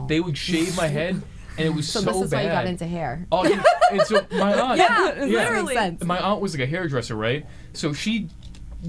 they would shave my head, and it was so bad. So this is why you got into hair. Oh, yeah. And so my aunt, Literally. my aunt was like a hairdresser, right? So she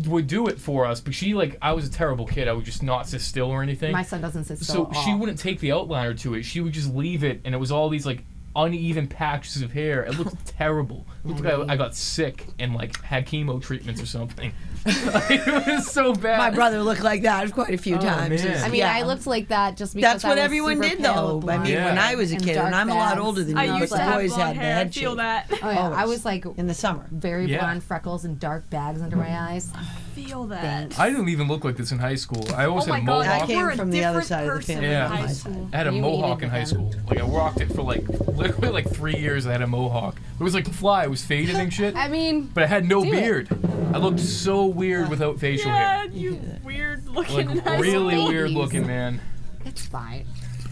would do it for us, but I was a terrible kid. I would just not sit still or anything. My son doesn't sit still So she wouldn't take the outliner to it. She would just leave it, and it was all these like uneven patches of hair. It looked terrible. It looked like I got sick and like had chemo treatments or something. It was so bad. My brother looked like that quite a few times. Man. I mean, I looked like that just because that's what everyone did, though. I mean, when I was a kid, and I'm a lot older than you, I used but to the have boys blonde had the hair. I head feel shape. that. Oh, yeah. I was like in the summer, very blonde freckles and dark bags under my eyes. Feel that. I didn't even look like this in high school. I always had a mohawk. I came from the other side of the family. Yeah. High school. I had a mohawk in high school. Like I rocked it for like literally like 3 years. I had a mohawk. It was like fly. It was faded and shit. I mean, but I had no beard. I looked so weird without facial hair. You weird looking Like in high really school. weird looking, man. it's fine.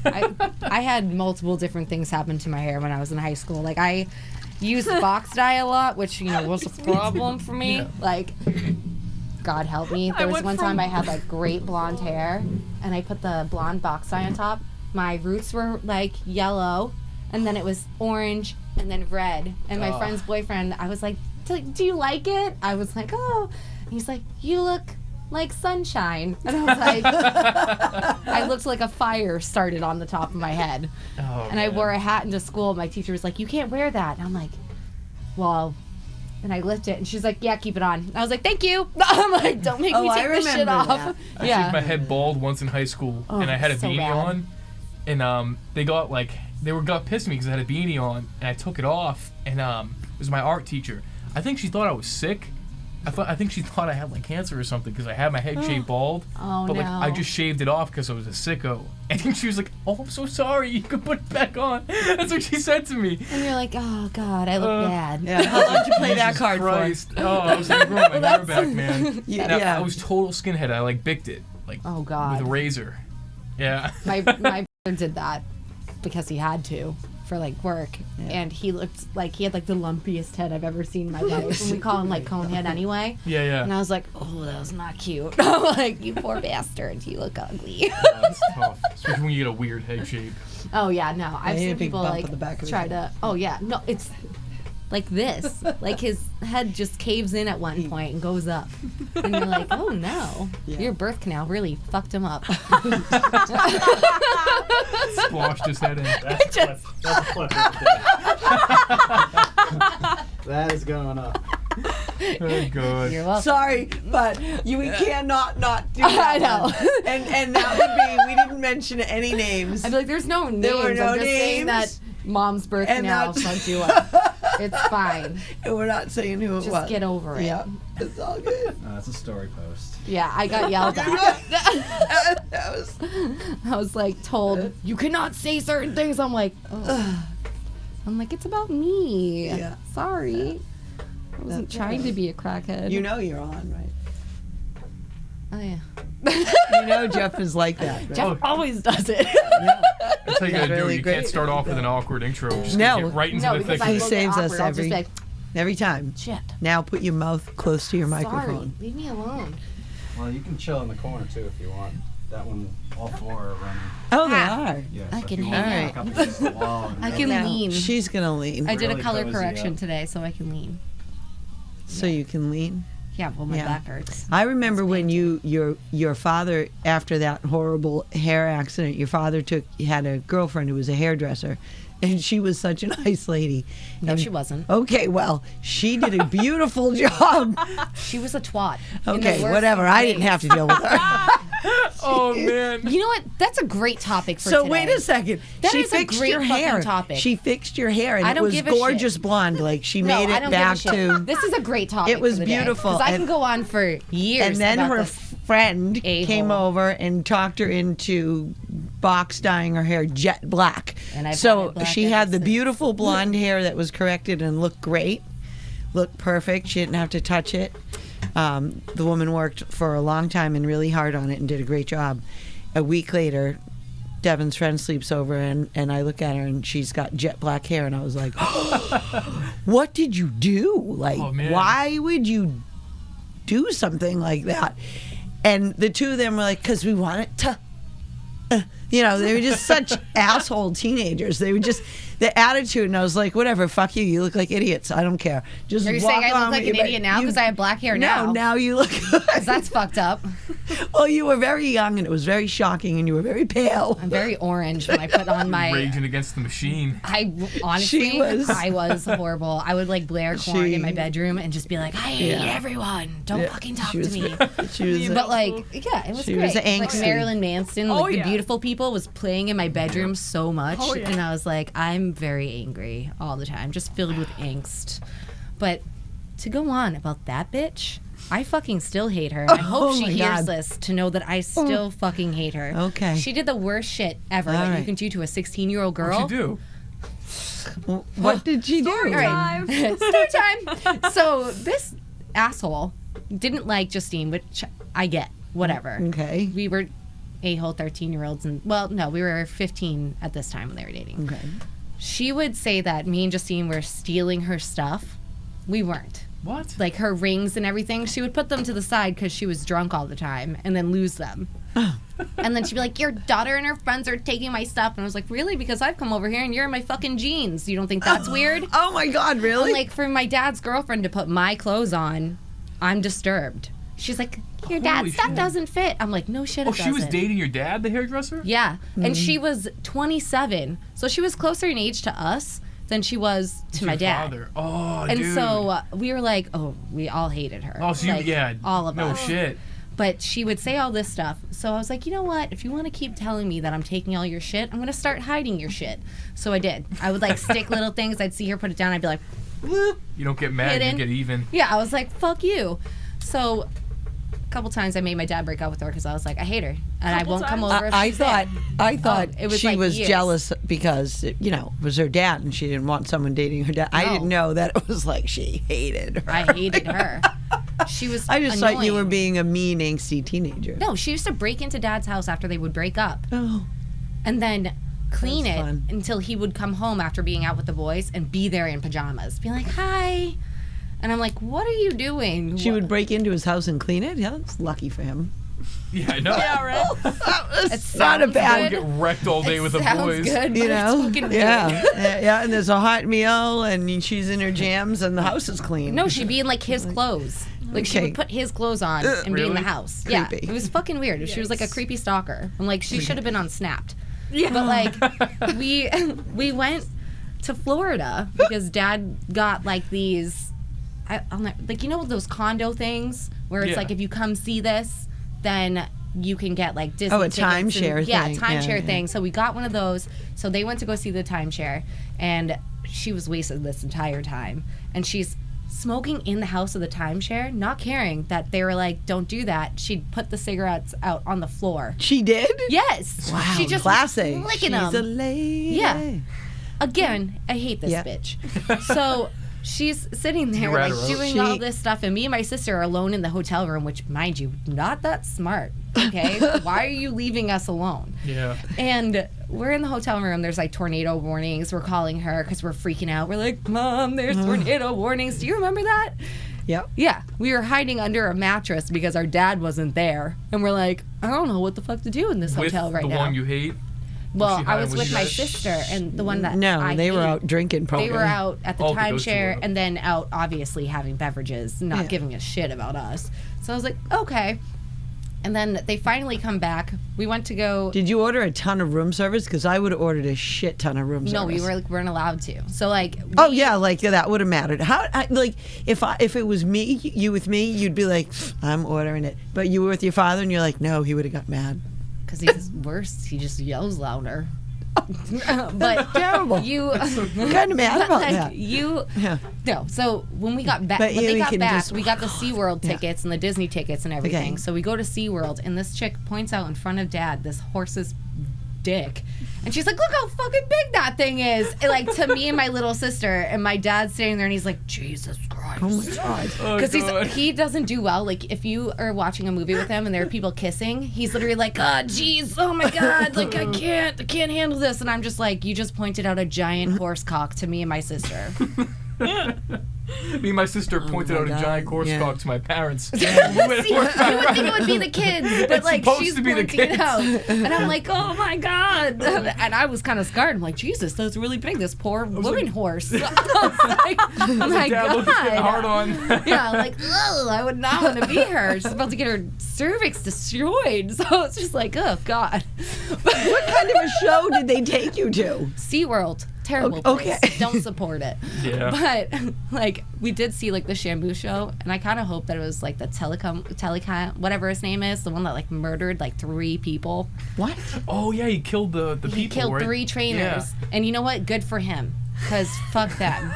I had multiple different things happen to my hair when I was in high school. Like I used box dye a lot, which was a problem for me. Yeah. Like, God help me. There was one time I had like great blonde hair, and I put the blonde box dye on top. My roots were like yellow, and then it was orange, and then red. And my friend's boyfriend, I was like, do you like it? I was like, oh. And he's like, you look like sunshine. And I was like, I looked like a fire started on the top of my head. And I wore a hat into school. My teacher was like, you can't wear that. And I'm like, well, and I lifted it, and she's like, yeah, keep it on. And I was like, thank you. I'm like, don't make me take this shit off. That. I shaved my head bald once in high school, and I had a beanie on, and they got pissed at me because I had a beanie on, and I took it off, and it was my art teacher. I think she thought I was sick. I think she thought I had like cancer or something because I had my head shaved bald. Oh, but like no. I just shaved it off because I was a sicko. And she was like, "Oh, I'm so sorry. You can put it back on." That's what she said to me. And you're like, oh God, I look bad. Yeah, how long did you play that card Christ. for? Oh, I was like growing my hair back, man. Yeah. I was total skinhead. I like bicked it, like Oh God. with a razor. Yeah. My brother did that because he had to for like work, and he looked like he had like the lumpiest head I've ever seen in my life. And we call him like conehead anyway. Yeah. And I was like, oh, that was not cute. I'm like, you poor bastard, you look ugly. That's tough, especially when you get a weird head shape. Oh yeah, no, I've he had a seen big people bump like on the back of his try head. to. Oh yeah, no, it's like this. Like his head just caves in at one point and goes up, and you're like, oh no, your birth canal really fucked him up. Squashed his head in. That's a flip right there. That is going up. Oh God. You're welcome. Sorry, but we cannot not do that. I know. one. And that would be, we didn't mention any names. I'd be like, there's no names. There were no I'm just saying names. that mom's birth And canal that's- fucked you up. It's fine. And we're not saying who it was. Just get over it. Yeah, it's all good. That's a story post. Yeah, I got yelled at. That was... I was like told, you cannot say certain things. I'm like, oh. I'm like, it's about me. Yeah. Sorry. I wasn't That's trying right. to be a crackhead. You know you're on, right? Oh, yeah. You know Jeff is like that, right? Jeff always does it. Yeah. That's how you gotta do really it. You great. can't start off with an awkward intro. Just No. get right into No, the because thick I of He it. will saves get us awkward. I'll just be like, every time. shit. Now put your mouth close to your Sorry. microphone. Leave me alone. Well, you can chill in the corner too if you want. That one, all four are running. Oh, they are. Yeah, I so can if you hang want to out. back up against the wall and I go- can Now, lean. she's gonna lean. I did a Really color cozy correction up. today, so I can lean. So you can lean. Yeah, well, my Yeah. back hurts. I remember when your father, after that horrible hair accident, your father had a girlfriend who was a hairdresser, and she was such a nice lady. No, And- she wasn't. Okay, well, she did a beautiful job. She was a twat. In the Okay, worst whatever. I didn't ways. have to deal with her. Oh man. You know what? That's a great topic for So today. wait a second. That She is a fixed great your fucking hair. topic. She fixed your hair, and I it don't was give a shit. gorgeous blonde. Like she No, made I it don't back give a shit. to. This is a great topic. It was for the beautiful, because I and- can go on for years. And then about her this. friend A-hole. came over and talked her into box dyeing her hair jet black. And I've had So it black she ever had the since. beautiful blonde hair that was corrected and looked great, looked perfect. She didn't have to touch it. The woman worked for a long time and really hard on it and did a great job. A week later, Devin's friend sleeps over and I look at her and she's got jet black hair and I was like, what did you do? Like, Oh, man. why would you do something like that? And the two of them were like, because we want it to You know, they were just such asshole teenagers. They were just the attitude, and I was like, whatever, fuck you. You look like idiots. I don't care. Just Are you walk saying I on look like with an your- idiot now because I have black hair now? No, now you look good. 'Cause that's fucked up. Well, you were very young, and it was very shocking, and you were very pale. I'm very orange when I put on my. Raging against the machine. Honestly, was- I was horrible. I would like blare corn in my bedroom and just be like, I hate everyone. Don't fucking talk to me. She was, But like, yeah, it was She great. was Like angsty. Marilyn Manson, like Oh, The yeah. Beautiful People, was playing in my bedroom so much, Oh, yeah. and I was like, I'm very angry all the time, just filled with angst. But to go on about that bitch, I fucking still hate her. I hope she my hears God. this to know that I still fucking hate her. Okay. She did the worst shit ever All that you right. can do to a 16-year-old girl. What'd you do? what did she do? All right. Story time. So this asshole didn't like Justine, which I get. Whatever. Okay. We were a-hole 13-year-olds, and well, no, we were 15 at this time when they were dating. Okay. She would say that me and Justine were stealing her stuff. We weren't. What? Like her rings and everything, she would put them to the side because she was drunk all the time and then lose them. And then she'd be like, your daughter and her friends are taking my stuff. And I was like, really? Because I've come over here and you're in my fucking jeans. You don't think that's weird? Oh my God, really? I'm like, for my dad's girlfriend to put my clothes on, I'm disturbed. She's like, your Holy dad's stuff shit. doesn't fit. I'm like, no shit, Oh, it she was doesn't. dating your dad, the hairdresser? Yeah. Mm. And she was 27. So she was closer in age to us than she was to my Your dad. father. Oh, And dude. so we were like, oh, we all hated her. Oh, so you, Like, yeah. all of no us. shit. But she would say all this stuff. So I was like, you know what? If you want to keep telling me that I'm taking all your shit, I'm going to start hiding your shit. So I did. I would like stick little things. I'd see her put it down. I'd be like, whoop. You don't get mad, Hidden. you get even. Yeah, I was like, fuck you. So a couple times I made my dad break up with her because I was like, I hate her. And I Couple won't come times? over if I she's thought it was she like was years. jealous because you know it was her dad and she didn't want someone dating her dad. I No. didn't know that it was like she hated her. there. I hated her. She was I just thought you were annoying. being a mean, angsty teenager. No, she used to break into dad's house after they would break up Oh, and then clean That's it fun. until he would come home after being out with the boys and be there in pajamas. Be like, hi. And I'm like, what are you doing? she would break into his house and clean it. Yeah, that's lucky for him. Yeah, I know. Yeah, right. It's not a sounds bad, good. Get wrecked all day It with the sounds boys. good, you but know. it's fucking Yeah, weird. yeah. And there's a hot meal, and she's in her jams, and the house is clean. No, she'd be in like his clothes. Like she Okay. would put his clothes on and be in Really? the house. Yeah, Creepy. it was fucking weird. She was like a Yikes. creepy stalker. I'm like, she should have been on Snapped. Yeah. But like, we went to Florida because Dad got like these, like you know those condo things where it's Yeah. like if you come see this, then you can get like Disney. Oh, a tickets and- timeshare Yeah, thing. timeshare Yeah, yeah. thing. So we got one of those. So they went to go see the timeshare, and she was wasted this entire time, and she's smoking in the house of the timeshare, not caring that they were like, don't do that. She'd put the cigarettes out on the floor. She did. Yes. Wow, She just classy. was She's licking a them. lady. Yeah. Again, I hate this Yeah. bitch. So she's sitting there You rat like her out. doing all this stuff, and me and my sister are alone in the hotel room, which, mind you, not that smart. Okay, why are you leaving us alone? Yeah. And we're in the hotel room. There's like tornado warnings. We're calling her because we're freaking out. We're like, Mom, there's tornado warnings. Do you remember that? Yep. Yeah, we were hiding under a mattress because our dad wasn't there, and we're like, I don't know what the fuck to do in this With hotel right the now. one you hate. Well, she I was hiding with with you my guys? sister and the one that No, I they were hate. out drinking. Probably. They were out at the Oh, okay, those two were timeshare out. and then out obviously having beverages, not Yeah. giving a shit about us. So I was like, okay. And then they finally come back. We went to go. Did you order a ton of room service? Because I would have ordered a shit ton of room service. No, we weren't allowed to. So like. Oh yeah, like that would have mattered. Like if it was me, you with me, you'd be like, I'm ordering it. But you were with your father, and you're like, no, he would have got mad. Because he's worse. He just yells louder. But Terrible. you. I'm kind of mad about like, that. You. Yeah. No. So when we got back, But when you they got can back, just- we got the SeaWorld Yeah. tickets and the Disney tickets and everything. Okay. So we go to SeaWorld, and this chick points out in front of Dad this horse's dick. And she's like, look how fucking big that thing is. And like to me and my little sister, and my dad's sitting there and he's like, Jesus Christ. Oh my god. Oh, Because God. he doesn't do well. Like if you are watching a movie with him and there are people kissing, he's literally like, oh jeez, oh my god, like I can't handle this. And I'm just like, you just pointed out a giant horse cock to me and my sister. Me and my sister pointed out a giant Crosstalk to my parents. You would think it would be the kids, but It's like supposed she's to be the pointing it kids. out, and I'm like, oh my god, and I was kind of scarred. I'm like, Jesus, that's really big. This poor woman horse. I was like, oh my Dad, look, it's getting hard god. on. Yeah, like, ugh, I would not want to be her. She's about to get her cervix destroyed. So it's just like, oh god. What kind of a show did they take you to? SeaWorld. Terrible Okay. place. Don't support it. Yeah. But like we did see like the Shampoo show, and I kind of hope that it was like the telecom, whatever his name is, the one that like murdered like 3 people. What? Oh yeah, he killed the people. He killed right? 3 trainers, and you know what? Good for him, cause fuck them.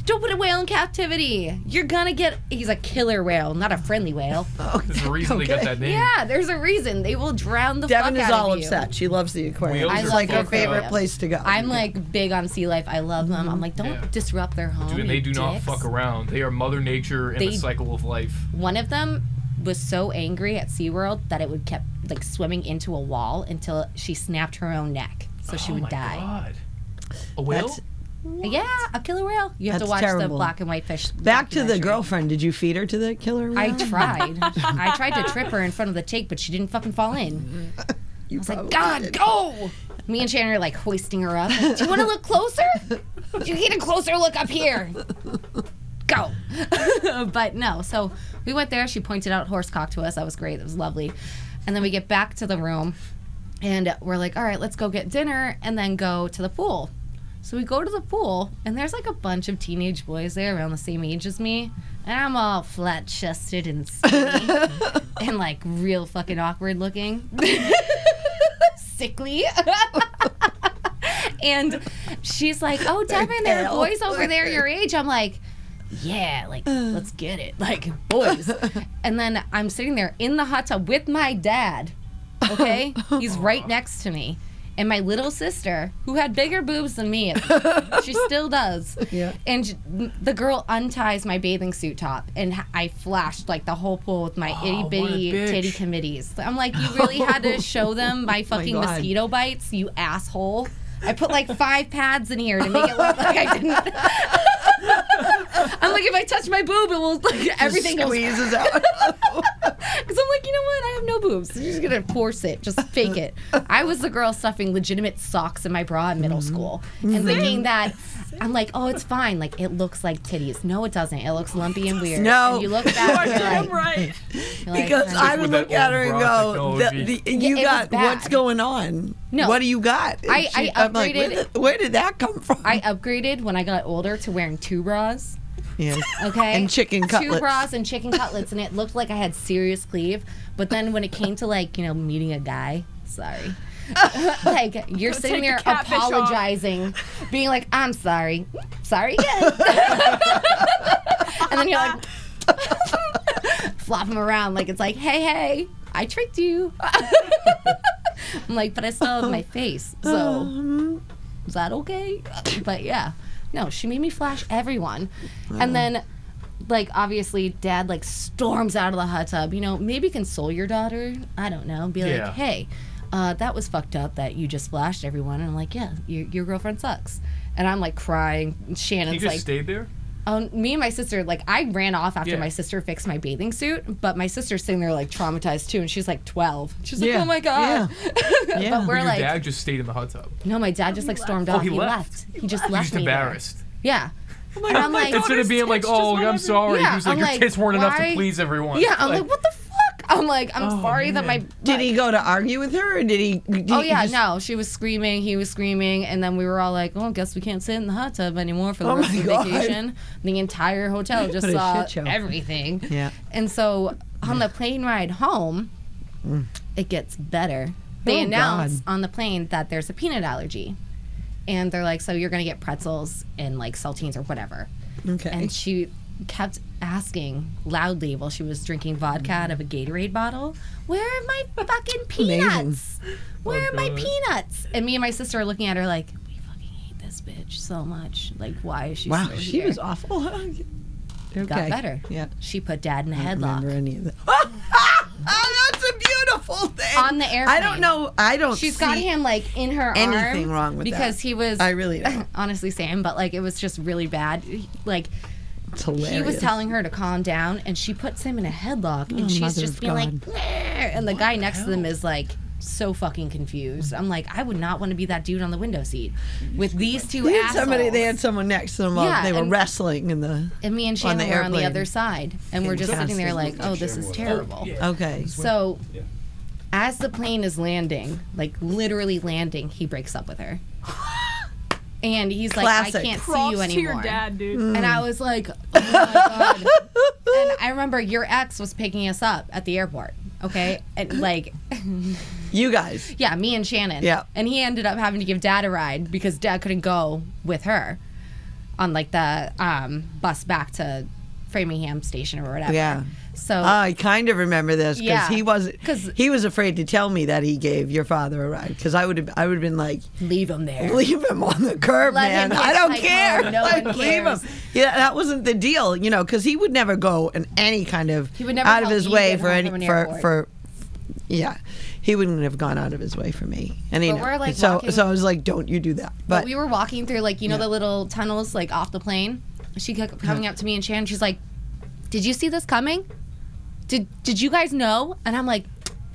Don't put a whale in captivity. You're gonna get. He's a killer whale, not a friendly whale. There's a reason they got that name. Yeah, there's a reason. They will drown the Devin fuck is out all of you. upset. She loves the aquarium. Whales It's are like her fucked favorite up. place to go. I'm like big on sea life. I love them. I'm like, don't disrupt their home. Dude, and they you do not dicks. fuck around. They are Mother Nature and the cycle of life. One of them was so angry at SeaWorld that it would kept like swimming into a wall until she snapped her own neck, so she would die. God. A whale? That's- Yeah, a killer whale. You have to That's watch the terrible. black and white fish. Back to the documentary. girlfriend. Did you feed her to the killer whale? I tried. I tried to trip her in front of the tank, but she didn't fucking fall in. I was like, God, go! Me and Shannon are like hoisting her up. Do you want to look closer? You get a closer look up here. Go. But no, so we went there. She pointed out horsecock to us. That was great. That was lovely. And then we get back to the room, and we're like, all right, let's go get dinner and then go to the pool. So we go to the pool, and there's like a bunch of teenage boys there around the same age as me. And I'm all flat-chested and skinny and like real fucking awkward looking. Sickly. And she's like, oh, Devin, there are boys over there your age. I'm like, yeah, like, let's get it. Like, boys. And then I'm sitting there in the hot tub with my dad, okay? He's right next to me. And my little sister, who had bigger boobs than me, she still does. Yeah. And the girl unties my bathing suit top, and I flashed like the whole pool with my itty what a bitty bitch. titty committees. I'm like, you really had to show them my fucking God. mosquito bites, you asshole. I put like 5 pads in here to make it look like I didn't. I'm like, if I touch my boob, it will like everything goes. squeezes out. Because I'm like, you know what? I have no boobs. I'm just gonna force it, just fake it. I was the girl stuffing legitimate socks in my bra in middle school and thinking that I'm like, oh, it's fine. Like it looks like titties. No, it doesn't. It looks lumpy and weird. No. And you look back, you're Damn like, right. you're like, Because honey. I would With look that at her and old bra go, technology. you it got, was what's bad. going on? No. What do you got? And I I'm like, upgraded- where did that come from? I upgraded when I got older to wearing 2 bras. Yes. Okay. And chicken 2 cutlets. bras and chicken cutlets, and it looked like I had serious cleave. But then when it came to like, you know, meeting a guy, sorry. Like you're sitting take there the catfish off. apologizing, being like, I'm sorry. Sorry again. And then you're like flop him around like it's like, hey, I tricked you. I'm like, but I still have my face. So is that okay? But yeah. No, she made me flash everyone. And then, like, obviously, Dad, like, storms out of the hot tub. You know, maybe console your daughter. I don't know. Be like, Yeah. hey, that was fucked up that you just flashed everyone. And I'm like, yeah, your girlfriend sucks. And I'm, like, crying. And He Shannon's just like, stayed there? me and my sister, like, I ran off after Yeah. my sister fixed my bathing suit. But my sister's sitting there, like, traumatized, too. And she's, like, 12. She's like, Yeah. oh, my God. Yeah. But we're Your like, dad just stayed in the hot tub. no, my dad just, like, stormed Oh, off. he He left. left. He just He's left just me there. embarrassed. Yeah. And I'm like, Instead of being like, tits, just oh, I'm whatever. sorry. Yeah, he was like, I'm your like, tits weren't enough to why- please everyone. yeah, I'm like, what the fuck? I'm like, I'm Oh, sorry that my. man. Did he go to argue with her, or did he? Oh yeah, no. She was screaming. He was screaming, and then we were all like, "Oh, guess we can't sit in the hot tub anymore for the Oh rest my of the God. vacation." The entire hotel just What a saw shit show. everything. Yeah. And so on the plane ride home, it gets better. They Oh, announce God. on the plane that there's a peanut allergy, and they're like, "So you're gonna get pretzels and like saltines or whatever." Okay. And she kept asking loudly while she was drinking vodka out of a Gatorade bottle, where are my fucking peanuts? Where are my God. peanuts? And me and my sister are looking at her like, we fucking hate this bitch so much. Like, why is she Wow, still she here? was awful. Huh? Okay. Got better. Yeah. She put Dad in a I don't remember headlock. any of that. Oh, that's a the full thing on the airplane. I don't know. I don't. She's got him like in her anything arm wrong with because that. he was. I really don't. Honestly, same, but like it was just really bad. Like It's hilarious. he was telling her to calm down, and she puts him in a headlock, and she's Mother just of being like, God. "Meh," and the guy next to them is like so fucking confused. I'm like, I would not want to be that dude on the window seat with these two They assholes. had someone next to them. Yeah, They were and- wrestling in the. And me and on Shannon the were on the airplane. other side, and we're just sitting there like, Fantastic. oh, this is terrible. Okay. So, Yeah. as the plane is landing, like literally landing, he breaks up with her. And he's like, Classic. I can't see Props you to anymore. your dad, dude. And I was like, oh my God. And I remember your ex was picking us up at the airport, okay? And like, You guys. yeah, me and Shannon. Yeah. And he ended up having to give Dad a ride because Dad couldn't go with her on like the bus back to Framingham Station or whatever. Yeah. So I kind of remember this because Yeah. he wasn't. 'Cause- He was afraid to tell me that he gave your father a ride because I would have been like, leave him there. leave him on the curb, Let man. him I don't hitchhike care. home. No Like, one leave cares. him. Yeah, that wasn't the deal, because he would never go in any kind of He would never out of help his you way get for home any from an for airport. yeah. He wouldn't have gone out of his way for me. And But we're, like, so walking- I was like, don't you do that. But we were walking through, like, the little tunnels, like, off the plane. She kept coming up to me and Shannon. She's like, did you see this coming? Did you guys know? And I'm like,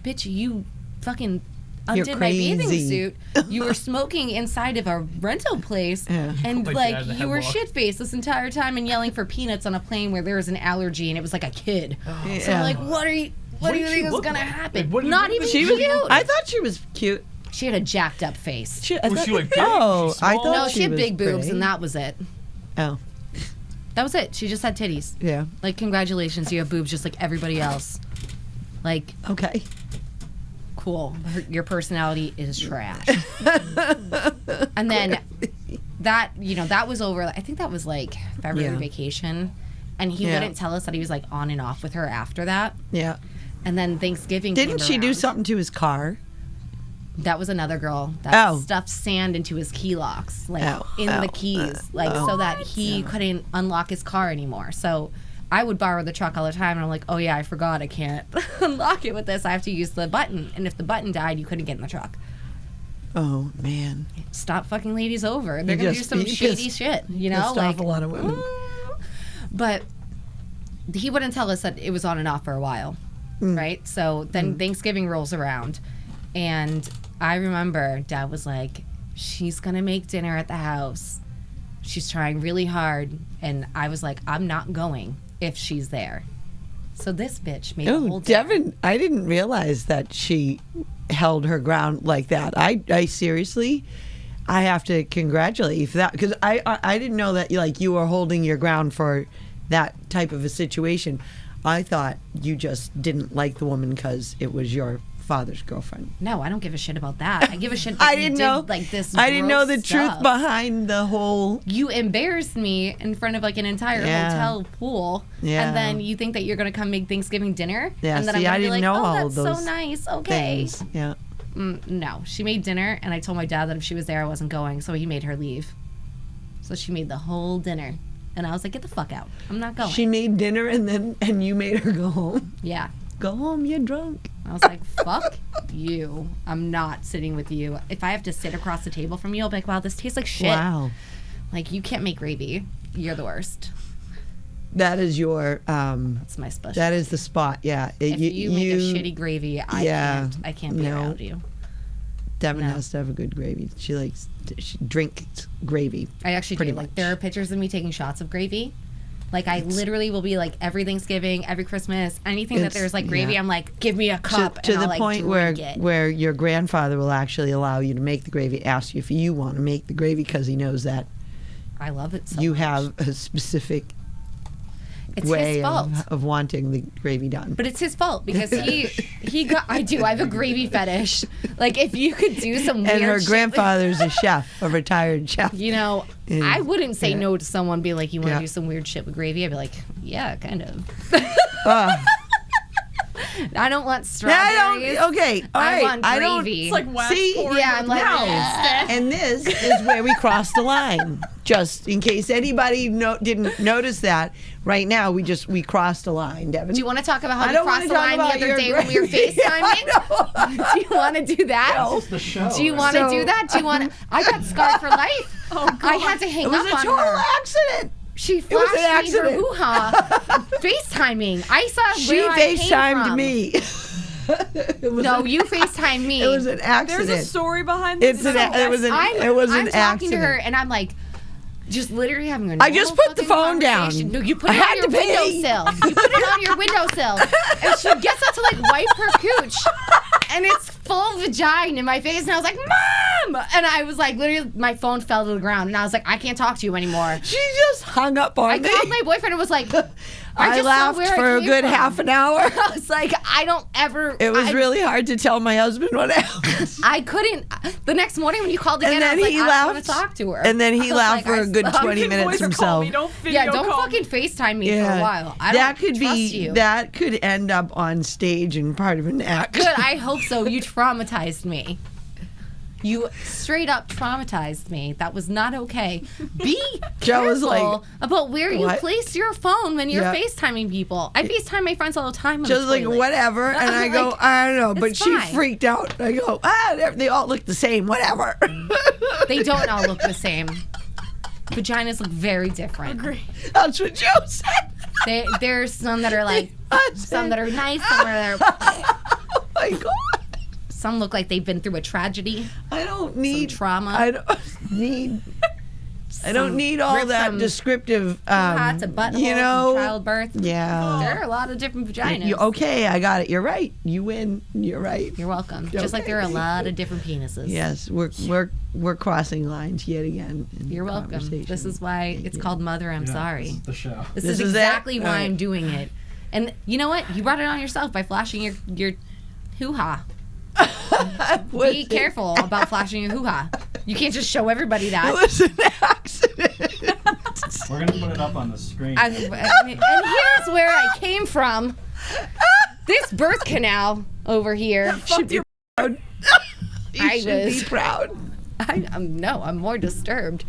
bitch, you fucking You're undid my bathing crazy. suit. You were smoking inside of a rental place. Yeah. And, my like, dad in the you were headlock. shit-faced this entire time and yelling for peanuts on a plane where there was an allergy and it was like a kid. So I'm Yeah. like, what do you What did she think is look going to like? happen? Like, what did Not you even think cute. she looked I thought she was cute. She had a jacked up face. Was she, like, big? Oh, Was she I small? thought No, she had was big boobs pretty. and that was it. Oh, That was it. She just had titties. yeah. Like, congratulations, you have boobs just like everybody else. Like, Okay. cool. Your personality is trash. And then that, that was over. I think that was like February Yeah. vacation. And he Yeah. wouldn't tell us that he was like on and off with her after that. Yeah. And then Thanksgiving Didn't came she do around. something to his car? That was another girl that Oh. stuffed sand into his key locks, like Oh, in oh, the keys, like so that he couldn't unlock his car anymore. So I would borrow the truck all the time, and I'm like, oh yeah, I forgot, I can't unlock it with this. I have to use the button, and if the button died, you couldn't get in the truck. Oh man. Stop fucking ladies over. They're gonna do some you shady pissed- shit, pissed off a lot of women. But he wouldn't tell us that it was on and off for a while, Mm. right? So then Thanksgiving rolls around, and I remember Dad was like, she's gonna make dinner at the house. She's trying really hard. And I was like, I'm not going if she's there. So this bitch made a whole Oh, dinner. Devin, I didn't realize that she held her ground like that. I seriously, I have to congratulate you for that because I didn't know that you were holding your ground for that type of a situation. I thought you just didn't like the woman because it was your father's girlfriend. No, I don't give a shit about that. I give a shit that I you didn't did, know. like this. I didn't know gross the truth stuff. behind the whole. You embarrassed me in front of like an entire Yeah. hotel pool, Yeah. and then you think that you're gonna come make Thanksgiving dinner, Yeah, and then see, I'm I gonna be didn't like, know oh, all that's those so nice. Okay. Things. Yeah. No, she made dinner, and I told my dad that if she was there, I wasn't going, so he made her leave. So she made the whole dinner, and I was like, get the fuck out. I'm not going. She made dinner and you made her go home. Yeah. Go home, you're drunk. I was like, fuck you. I'm not sitting with you. If I have to sit across the table from you, I'll be like, wow, this tastes like shit. Wow. Like, you can't make gravy. You're the worst. That is your That's my special. that is the spot. Yeah. If you make a shitty gravy, I can't be around you. Devin No. has to have a good gravy. She drinks gravy. I actually Pretty do. Like, much. there are pictures of me taking shots of gravy. Like, I literally will be like, every Thanksgiving, every Christmas, anything that It's- there's like gravy, yeah. I'm like, give me a cup. To and the I'll, like, point where drink it. where your grandfather will actually allow you to make the gravy, ask you if you want to make the gravy because he knows that I love it so you much. have a specific It's way his fault. of wanting the gravy done. But it's his fault because he got. I have a gravy fetish. Like, if you could do some weird and her shit, grandfather's a chef, a retired chef. I wouldn't say Yeah. no to someone. Be like, you want to Yeah. do some weird shit with gravy? I'd be like, yeah, kind of. I don't want strawberries. Okay, all right. I want gravy. It's like wax See? pouring Yeah, I'm with like, milk. And this is where we cross the line. Just in case anybody didn't notice that, right now we crossed a line, Devin. Do you want to talk about I how we don't crossed the wanna line talk the about other day your when we were gravy. FaceTiming? Do you want to do that? It's the show. Do you want to So- do that? Do you want? I got scarred for life. I had to hang It was up a on total her. accident. She was an flashed me her accident. hoo-ha. FaceTiming. I saw She where I came FaceTimed from. me. It was No, you FaceTimed me. It was an accident. There's a story behind this. It was an I'm talking accident. to her, and I'm like, just literally having a I just normal put the fucking phone down. conversation. No, you put I it had on your to pee. windowsill. You put it on your windowsill, and she gets up to like wipe her cooch, and it's full vagina in my face, and I was like, "Mom!" And I was like, literally, my phone fell to the ground, and I was like, "I can't talk to you anymore." She just hung up on I me. called my boyfriend and was like, I just saw laughed where I for a came good from. half an hour. I was like, I don't ever. It was I- really hard to tell my husband what happened. I couldn't. The next morning when you called again, And I then was like, he I laughed. don't want to talk to her. And then he I was laughed like, for a good I 20 You can minutes voice call himself. me, don't video Yeah, don't call fucking me. FaceTime me for a while. I that don't could trust be you. that could end up on stage and part of an act. Good, I hope so. You traumatized me. You straight up traumatized me. That was not okay. Be Joe was careful like, about where you "What?" place your phone when you're Yeah. FaceTiming people. I FaceTime my friends all the time. Just like whatever, and I go, I don't know, but it's she fine. freaked out. I go, they all look the same, whatever. They don't all look the same. Vaginas look very different. Agree. That's what Joe said. There's some that are like, some that are nice, some that are. Oh my god. Some look like they've been through a tragedy. I don't need trauma. I don't need. I don't Some need all rip that from descriptive. hot to butthole, you know, from childbirth. yeah. There are a lot of different vaginas. Okay, I got it. You're right. You win. You're right. You're welcome. Just like there are a lot of different penises. Yes, we're crossing lines yet again. In You're welcome. conversation. This is why it's called Mother, I'm Yeah, sorry. This is the show. This This is is it? exactly why All right. I'm doing it. And you know what? You brought it on yourself by flashing your hoo-ha. Be careful about flashing your hoo-ha. You can't just show everybody It that. was an accident. We're gonna put it up on the screen. And here's where I came from. This birth canal over here. Should be proud. You I should was- be proud. I'm more disturbed.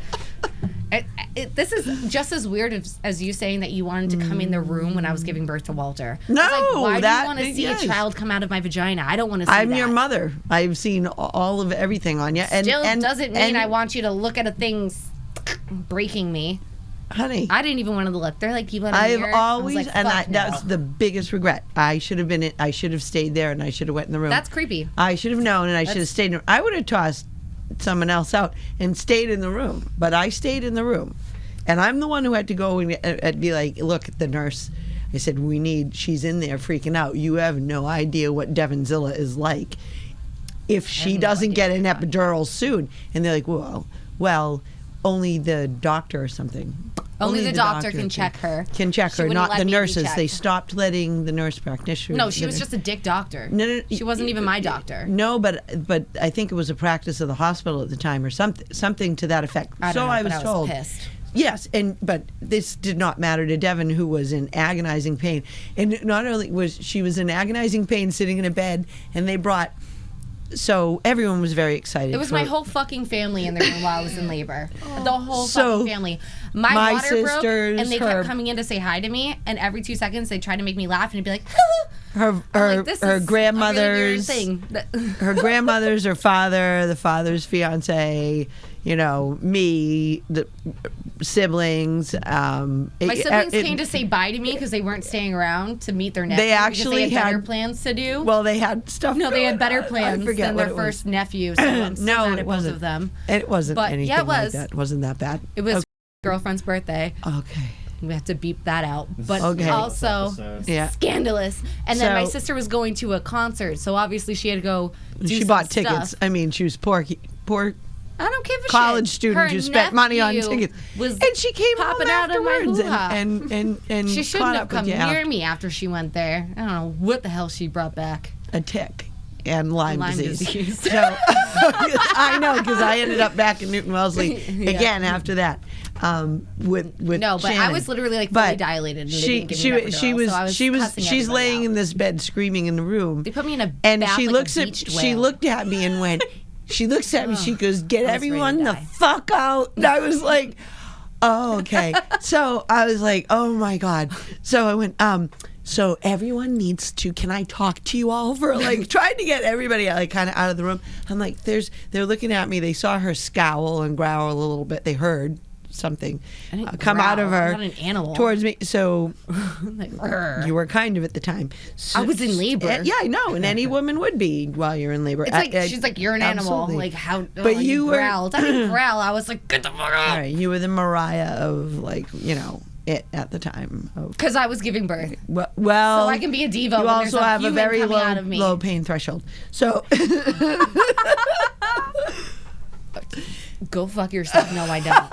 This is just as weird as you saying that you wanted to come in the room when I was giving birth to Walter. I was No, like, why do that- you want to see yes. a child come out of my vagina? I don't want to see I'm that. your mother. I've seen all of everything on you. And, Still and, doesn't mean and, I want you to look at a thing breaking me. honey. I didn't even want to look. They're like people in a I've mirror. I was always, like, and fuck no. that's the biggest regret. I should have been. I should have stayed there, and I should have went in the room. That's creepy. I should have known, and I should have stayed. I would have tossed someone else out and stayed in the room, but I stayed in the room, and I'm the one who had to go and be like, "Look, the nurse." I said, she's in there freaking out. You have no idea what Devin Zilla is like. If she doesn't get an epidural soon, and they're like, well, only the doctor or something. Only the doctor can check her. Can check She her, wouldn't not let the me be nurses. They checked. stopped letting the nurse practitioner. No, she was just a dick doctor. No, She wasn't even my doctor. No, but I think it was a practice of the hospital at the time, or something to that effect. I don't so know, I but was told. Pissed. Yes, but this did not matter to Devin, who was in agonizing pain, and not only was she in agonizing pain, sitting in a bed, and they brought. So everyone was very excited. It was my whole fucking family in the room while I was in labor. The whole So, fucking family. My my water broke, sisters, and they her- kept coming in to say hi to me. And every 2 seconds, they tried to make me laugh and be like, her I'm like, this is her a really grandmother's weird thing. her grandmother's, her father, the father's fiance, me, the siblings. My siblings came to say bye to me because they weren't staying around to meet their nephew. They actually because they had better had- plans to do. Well, they had stuff. no, they had going better on. I plans forget than what their it was. first nephew. So I'm so No, mad it at both wasn't. of them. It wasn't But, anything yeah, it like was. that. It wasn't that bad. It was girlfriend's birthday. Okay. We have to beep that out. But Okay. also Episode. Yeah. scandalous. And then my So- sister was going to a concert, so obviously she had to go do She some bought tickets. stuff. I mean, she was poor I don't give a college shit. student Her who spent money on nephew tickets. Was And she came popping home out of my afterwards hoo-ha. and She shouldn't caught have up with come you near after. me after she went there. I don't know what the hell she brought back. A tick and Lyme disease. disease. So I know, because I ended up back in Newton Wellesley again after that. with No, but Shannon. I was literally like fully dilated. And she's laying in this bed screaming in the room. They put me in a and bath she like looks a at beached she whale. looked at me and went. She looks at me. She goes, "Get I was ready to everyone the die. fuck out." And I was like, "Oh, okay." So I was like, "Oh my god." So I went, so everyone needs to. Can I talk to you all for like trying to get everybody like kind of out of the room? I'm like, they're looking at me. They saw her scowl and growl a little bit. They heard something come out of her I'm not an animal. towards me. So Like, you were kind of at the time. So, I was in labor. Yeah, I know, and any woman would be while you're in labor. It's like she's like, you're an animal. Absolutely. Like how? But you were- growled. I didn't growl. I was like, get the fuck All out. right, you were the Mariah of like it at the time. Because I was giving birth. Well, So I can be a diva You when there's also a have a human very coming out of me. low pain threshold. So Go fuck yourself. No, I don't.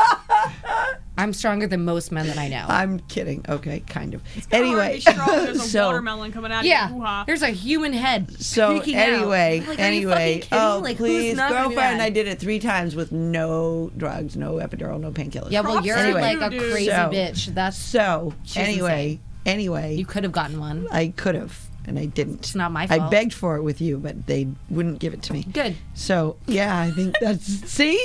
I'm stronger than most men that I know. I'm kidding. Okay, kind of. Hard to Anyway, be strong. There's a so watermelon coming out Yeah, of your hoo-ha. there's a human head. So peeking out. anyway, Like, are you fucking kidding? oh Like, who's please, not gonna be girlfriend, mad? I did it 3 times with no drugs, no epidural, no painkillers. Yeah, well, you're Anyway. like a Dude. crazy So- bitch. That's So She's anyway, you could have gotten one. I could have, and I didn't. It's not my I fault. begged for it with you, but they wouldn't give it to me. Good. So yeah, I think that's see.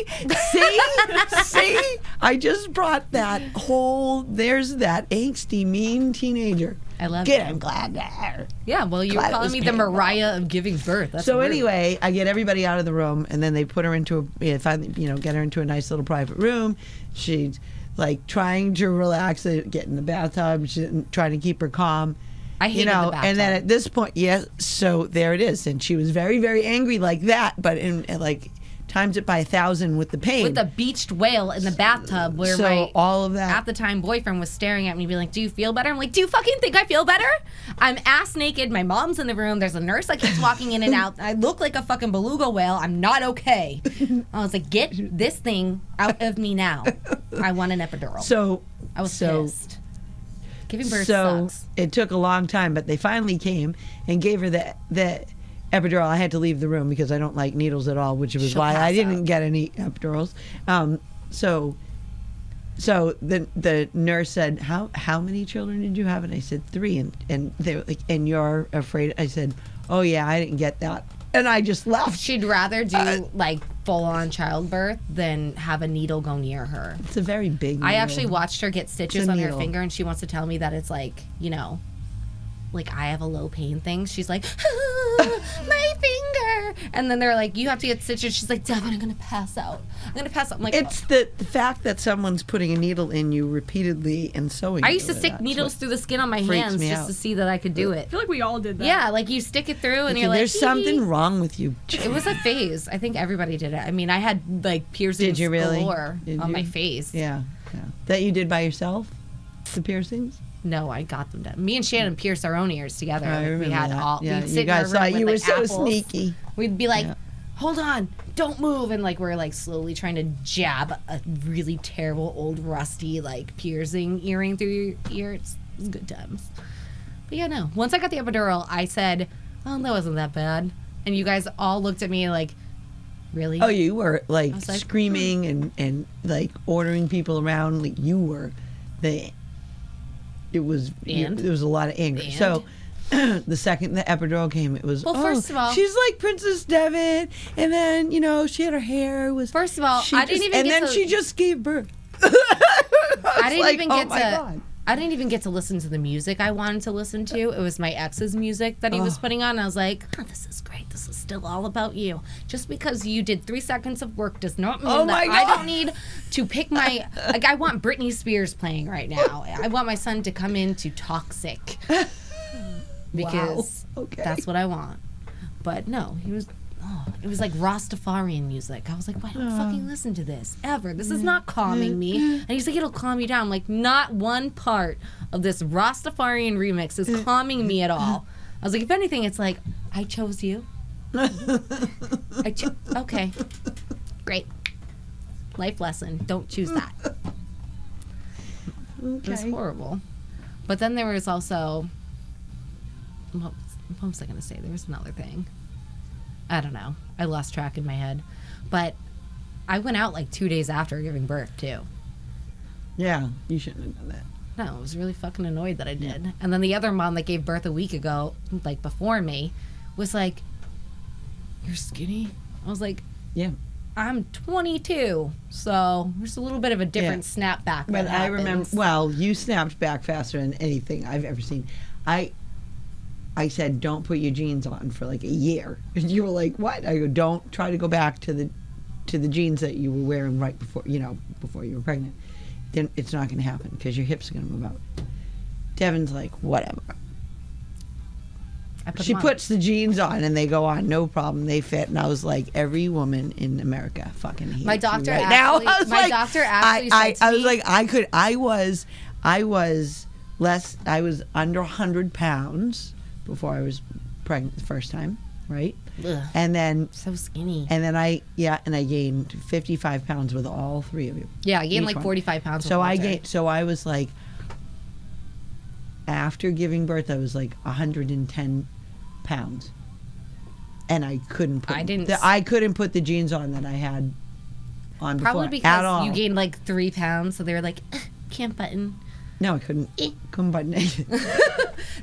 I just brought that whole. There's that angsty, mean teenager. I love Good. it. I'm glad there. Yeah, well, you're Glad it calling was me the painful. Mariah of giving birth. That's So rude. anyway, I get everybody out of the room, and then they put her into finally, get her into a nice little private room. She's like trying to relax, get in the bathtub, she's trying to keep her calm. I hated the bathtub. And then at this point, so there it is, and she was very, very angry like that, but in like times it by 1,000 with the pain. with the beached whale in the bathtub where so my all of that. at the time boyfriend was staring at me being like, do you feel better? I'm like, do you fucking think I feel better? I'm ass naked. My mom's in the room. There's a nurse that keeps walking in and out. I look like a fucking beluga whale. I'm not okay. I was like, get this thing out of me now. I want an epidural. So I was so pissed. Giving birth so sucks. it took a long time, but they finally came and gave her the epidural. I had to leave the room because I don't like needles at all, which was She'll why pass I didn't out. get any epidurals. So the nurse said, how many children did you have? And I said 3, and they were like, and you're afraid? I said, oh yeah, I didn't get that, and I just left. She'd rather do like full-on childbirth than have a needle go near her. It's a very big needle. I actually watched her get stitches It's a on her needle. finger, and she wants to tell me that it's like, like I have a low pain thing. She's like, my finger. And then they're like, you have to get stitches. She's like, Devin, I'm going to pass out. I'm going to pass out. I'm like, It's the fact that someone's putting a needle in you repeatedly and sewing. I used to it, stick that's needles what through the skin on my freaks hands me just out. to see that I could do it. I feel like we all did that. Yeah, like you stick it through and Okay, you're like, there's "Hee something hee." wrong with you. It was a phase. I think everybody did it. I mean, I had like piercings Did you really? galore Did on you? my face. Yeah. That you did by yourself? The piercings? No, I got them done. Me and Shannon pierced our own ears together. I Like, remember we had that. all. Yeah, We'd sit you in our guys room thought with, you were like, so apples. sneaky. We'd be like, Yeah. hold on, don't move. And like we're like slowly trying to jab a really terrible old rusty like piercing earring through your ear. It's good times. But yeah, no. Once I got the epidural, I said, oh, that wasn't that bad. And you guys all looked at me like, really? Oh, you were like was like, screaming and like ordering people around. Like you were it was And? there was a lot of anger. And? So the second the epidural came, it was Well, first of all- she's like Princess Devin, and then she had her hair was. First of all, she I didn't even and get then to- she just gave birth. I didn't like, even oh get my to. God. I didn't even get to listen to the music I wanted to listen to. It was my ex's music that he was putting on. I was like, oh, this is great. This is still all about you. Just because you did 3 seconds of work does not mean Oh that my I God. don't need to pick my. Like, I want Britney Spears playing right now. I want my son to come into Toxic. Because Wow. Okay. that's what I want. But no, he was. Oh, it was like Rastafarian music. I was like, why don't fucking listen to this ever? This is not calming me. And he's like, it'll calm you down. I'm like, not one part of this Rastafarian remix is calming me at all. I was like, if anything, it's like, I chose you. Okay, great. Life lesson. Don't choose that. It was Okay. horrible. But then there was also, what was I going to say? There was another thing. I don't know. I lost track in my head. But I went out like 2 days after giving birth, too. Yeah, you shouldn't have done that. No, I was really fucking annoyed that I did. And then the other mom that gave birth a week ago, like before me, was like, "You're skinny?" I was like, Yeah. I'm 22, so there's a little bit of a different snapback. But I remember, well, you snapped back faster than anything I've ever seen. I said, don't put your jeans on for like a year. And you were like, what? I go, don't try to go back to the jeans that you were wearing right before, before you were pregnant. Then it's not going to happen because your hips are going to move out. Devin's like, whatever. She puts the jeans on and they go on, no problem. They fit, and I was like, every woman in America fucking hates my doctor me right actually, now. I was my like, doctor actually said to I was me, like, I was under 100 pounds before I was pregnant the first time, right? Ugh, and then so skinny. And then I gained 55 pounds with all three of you. Yeah, I gained Each like one. 45 pounds. So I was like, after giving birth, I was like 110 pounds, and I couldn't put the jeans on that I had on before. Probably because you gained like 3 pounds, so they were like, can't button. No, I couldn't button it.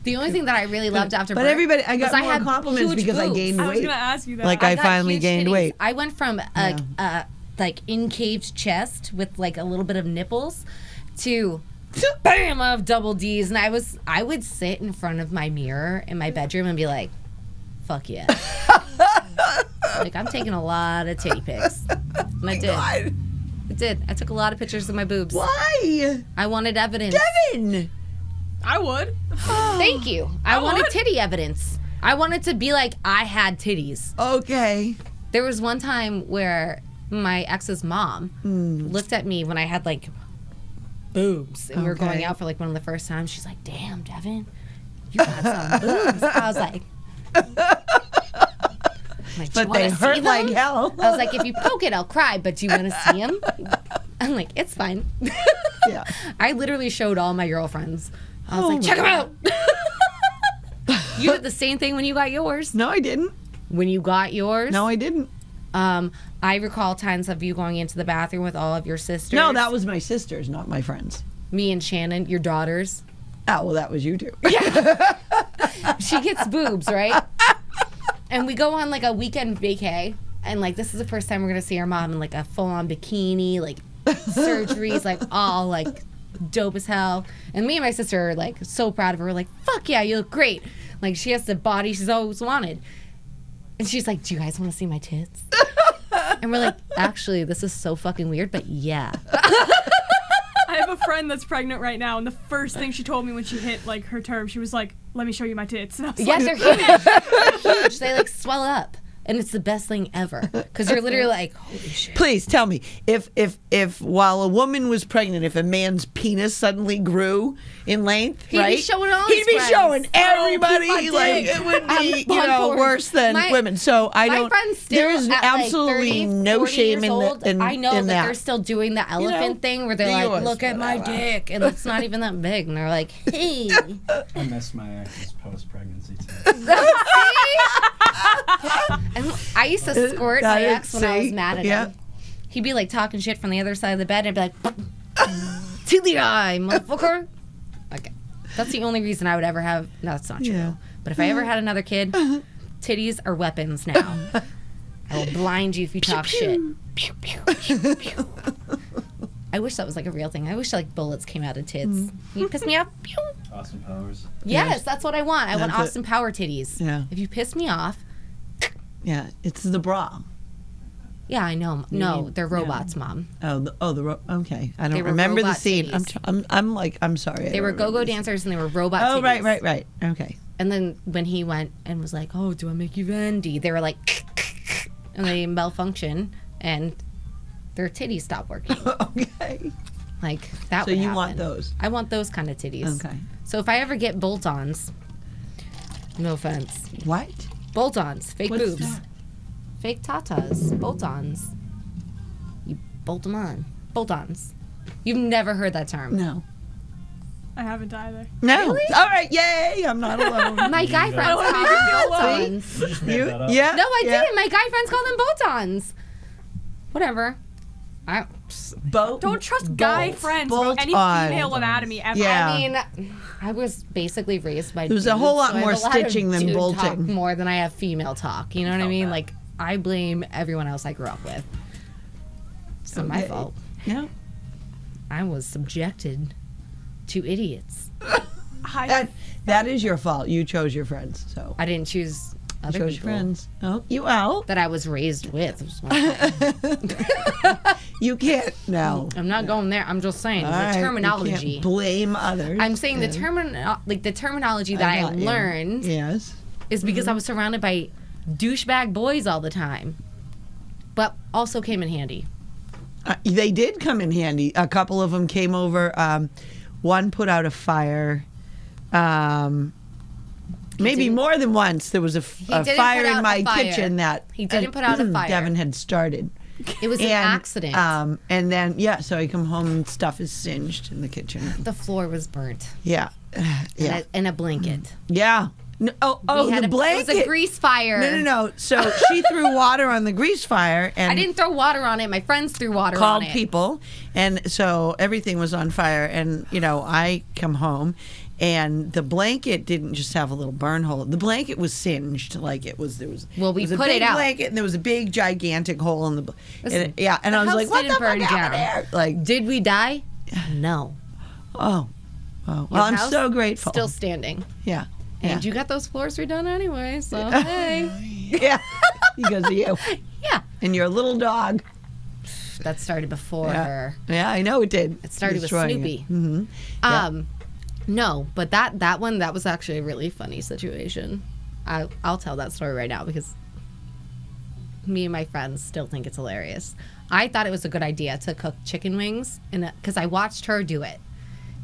The only thing that I really loved after birth, everybody, I got more had compliments because boobs. I gained weight. I was gonna ask you that. Like I finally gained titties. weight. I went from a like in-caved chest with like a little bit of nipples to bam, I have double D's, and I would sit in front of my mirror in my bedroom and be like, fuck yeah. Like, I'm taking a lot of titty pics. And I did. God. I did. I took a lot of pictures of my boobs. Why? I wanted evidence. Devin! I would. Thank you. I wanted titty evidence. I wanted to be like, I had titties. Okay. There was one time where my ex's mom looked at me when I had like boobs, and we were going out for like one of the first times. She's like, damn, Devin, you got some boobs. I was like, but they hurt like hell. I was like, if you poke it, I'll cry, but do you want to see them? I'm like, it's fine. Yeah. I literally showed all my girlfriends. I was like, check them out. You did the same thing when you got yours. No, I didn't. When you got yours? No, I didn't. I recall times of you going into the bathroom with all of your sisters. No, that was my sisters, not my friends. Me and Shannon, your daughters. Oh, well, that was you two. She gets boobs, right? And we go on like a weekend vacay, and like this is the first time we're gonna see our mom in like a full-on bikini, like surgeries, like all like dope as hell. And me and my sister are like so proud of her. We're like, fuck yeah, you look great. Like she has the body she's always wanted. And she's like, do you guys want to see my tits? And we're like, actually, this is so fucking weird, but yeah. I have a friend that's pregnant right now, and the first thing she told me when she hit like her term, she was like, "Let me show you my tits." And I was Yes, like, they're huge. They're huge. They like swell up, and it's the best thing ever because you're literally like, holy shit. Please tell me, if while a woman was pregnant, if a man's penis suddenly grew in length, He'd right? be showing all He'd his be friends. showing everybody. Oh, keep my Like dick. it would be, I'm on board. worse than women. So I My don't. friends still There is at absolutely like 30, no 40 shame years old, in I know in that they're still doing the elephant thing where they're do like, yours, look at my whatever. dick, and it's not even that big, and they're like, hey. I miss my ex's post-pregnancy too. And I used to squirt my ex when I was mad at Yeah. him. He'd be like talking shit from the other side of the bed, and I'd be like, to the eye, motherfucker. Okay. That's the only reason I would ever have. No, that's not true. Yeah. But if I ever had another kid, titties are weapons now. I will blind you if you talk shit. Pew, pew, pew, pew. I wish that was like a real thing. I wish like bullets came out of tits. You piss me off. Pew. Austin Powers. Yes, that's what I want. I want That's it. Austin Power titties. Yeah. If you piss me off, Yeah, it's the bra. yeah, I know. No, they're robots, Mom. Okay. I They don't were remember the robot scene. titties. I'm sorry. They were go-go dancers and they were robot titties. Oh, right. Okay. And then when he went and was like, oh, do I make you Vandy? They were like, and they malfunction and their titties stop working. Okay. Like, that So would you happen. want those? I want those kind of titties. Okay. So if I ever get bolt-ons, no offense. What? Bolt-ons, fake What's boobs. that? Fake tatas, bolt-ons. You bolt them on. Bolt-ons. You've never heard that term. No. I haven't either. No. Really? All right. Yay! I'm not alone. My guy friends wanna call make you them feel bolt-ons. You just made that up. Yeah. No, I yeah. didn't. My guy friends call them bolt-ons. Whatever. Don't trust guy friends about any female anatomy ever. Yeah. I mean, I was basically raised by There's a whole lot more stitching than bolting. More than I have female talk. You know what I mean? Like, I blame everyone else I grew up with. It's not my fault. Yeah. I was subjected to idiots. That is your fault. You chose your friends. So I didn't choose other chose people. Your friends. Oh, you out. That I was raised with. You can't. No. I'm not going there. I'm just saying the terminology. You can't blame others. I'm saying the terminology that I learned. Yes. Is because I was surrounded by douchebag boys all the time, but also came in handy. They did come in handy. A couple of them came over. One put out a fire. Maybe more than once. There was a fire in my kitchen that he didn't put out a fire. Devin had started. It was an accident. And then so I come home and stuff is singed in the kitchen. The floor was burnt. Yeah. And a blanket. Yeah. No, the blanket. It was a grease fire. No. So she threw water on the grease fire, and I didn't throw water on it. My friends threw water on called it. people, and so everything was on fire. And I come home, and the blanket didn't just have a little burn hole. The blanket was singed, like it was. Well, we it was put a big it out. blanket, and there was a big gigantic hole in the. Listen, and I was like, "What the fuck happened there?" Like, did we die? No. Oh. Well, I'm so grateful. Still standing. Yeah. And you got those floors redone anyway, so hey. Yeah, because of you. Yeah. And your little dog. That started before her. Yeah, I know it did. It started with Snoopy. Mm-hmm. No, but that one, that was actually a really funny situation. I'll tell that story right now because me and my friends still think it's hilarious. I thought it was a good idea to cook chicken wings because I watched her do it.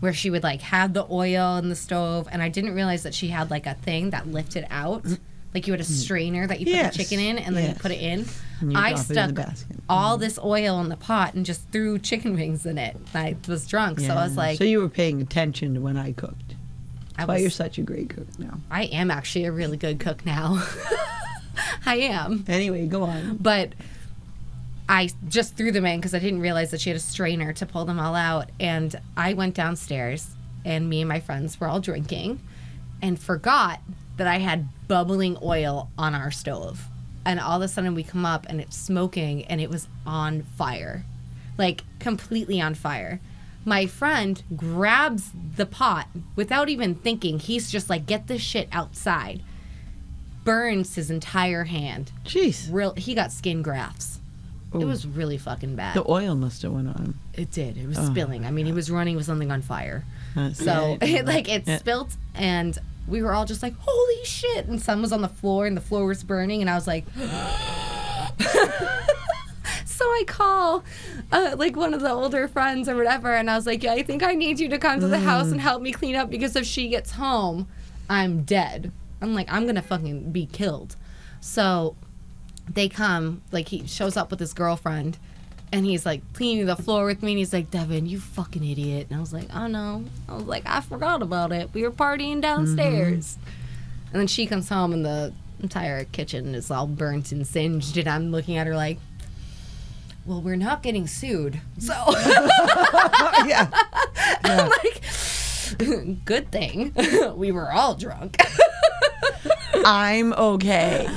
Where she would like have the oil in the stove, and I didn't realize that she had like a thing that lifted out, like you had a strainer that you put the chicken in, and then you put it in. I stuck all this oil in the pot and just threw chicken wings in it. I was drunk, so I was like. So you were paying attention to when I cooked. That's why you're such a great cook now. I am actually a really good cook now. I am. Anyway, go on. But I just threw them in because I didn't realize that she had a strainer to pull them all out. And I went downstairs, and me and my friends were all drinking and forgot that I had bubbling oil on our stove. And all of a sudden we come up, and it's smoking, and it was on fire. Like, completely on fire. My friend grabs the pot without even thinking. He's just like, get this shit outside. Burns his entire hand. Jeez. He got skin grafts. It was really fucking bad. The oil must have went on him. It did. It was spilling. I mean, he was running with something on fire. So it spilt, and we were all just like, holy shit. And some was on the floor, and the floor was burning, and I was like, so I call one of the older friends or whatever, and I was like, yeah, I think I need you to come to the house and help me clean up, because if she gets home, I'm dead. I'm like, I'm going to fucking be killed. So they come, like, he shows up with his girlfriend, and he's like cleaning the floor with me, and he's like, Devin, you fucking idiot. And I was like, oh no. I was like, I forgot about it. We were partying downstairs. And then she comes home, and the entire kitchen is all burnt and singed, and I'm looking at her like, well, we're not getting sued. So Yeah. I'm like, good thing. We were all drunk. I'm okay.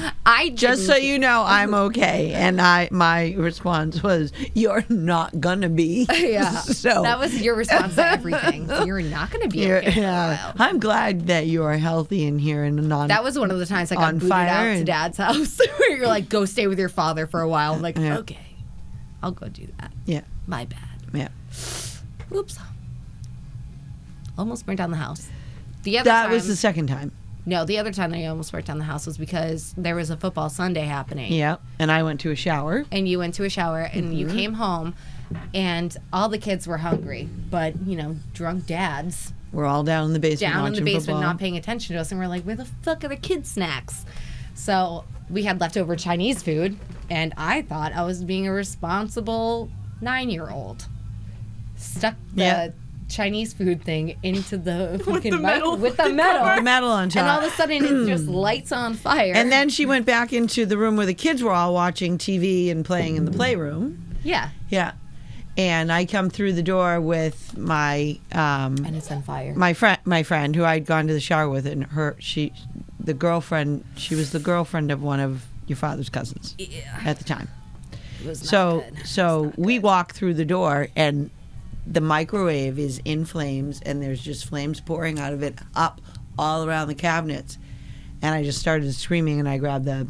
Just so you know, I'm okay. And my response was, you're not gonna be. Yeah. So that was your response to everything. You're not gonna be okay for a while. I'm glad that you are healthy and here and non. That was one of the times I got booted out to Dad's house. Where you're like, go stay with your father for a while. I'm like, okay, I'll go do that. Yeah. My bad. Yeah. Oops. Almost burnt down the house. That was the second time. No, the other time I almost burnt down the house was because there was a football Sunday happening. Yeah, and I went to a shower. And you went to a shower, and you came home, and all the kids were hungry. But, drunk dads. We're all down in the basement football. Not paying attention to us. And we're like, where the fuck are the kids' snacks? So we had leftover Chinese food, and I thought I was being a responsible 9-year-old. Stuck the Chinese food thing into the fucking metal with the metal on top. and all of a sudden it just lights on fire. And then she went back into the room where the kids were all watching TV and playing in the playroom. Yeah. Yeah. And I come through the door with my And it's on fire. my friend who I'd gone to the shower with, and she was the girlfriend of one of your father's cousins at the time. It was not So good. so we walk through the door, and the microwave is in flames, and there's just flames pouring out of it up all around the cabinets. And I just started screaming, and I grabbed the